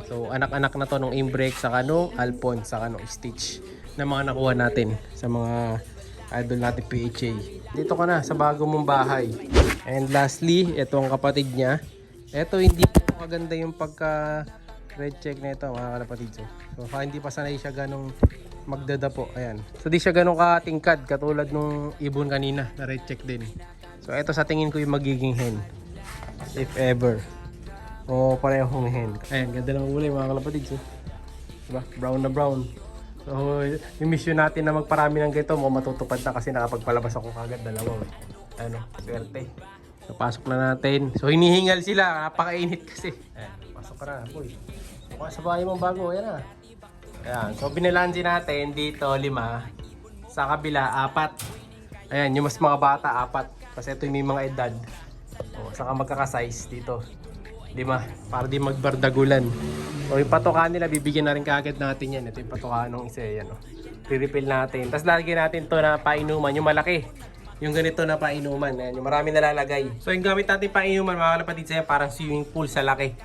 So anak-anak na to nung Imbrek, saka nung Alpon, saka nung Stitch na mga nakuha natin sa mga idol natin PHA. Dito ka na sa bago mong bahay. And lastly, ito ang kapatid niya. Ito hindi po maganda yung pagka red check na ito mga kapatid. So hindi pa sanay siya ganong magdadapo. Ayan. So di siya ganong katingkad katulad nung ibon kanina na red check din. So ito sa tingin ko yung magiging hen. If ever. O parehong hen. Ayan, ganda ng ulay mga kalapatid. So, diba? Brown na brown. So yung mission natin na magparami ng ganito mo matutupad na kasi nakapagpalabas ako kagad dalawa. Ano, swerte. So pasok na natin. So hinihingal sila, napakainit kasi. Ayan, pasok ka na, boy. Mukha sa bahay mong bago, ayan na. Ayan, so binalansi natin dito 5, sa kabila 4. Ayan, yung mas mga bata 4 kasi ito yung may mga edad. O, saka magkaka-size dito 5 para di magbardagulan. So yung patokaan nila bibigyan na rin kaagad natin yan. Ito yung patokaan ng isa yan. Pre-refill natin. Tapos lagyan natin to na painuman, yung malaki. Yung ganito na painuman. Ayan, yung marami nalalagay. So yung gamit natin painuman mga kalapatid sa'yo parang swimming pool sa laki.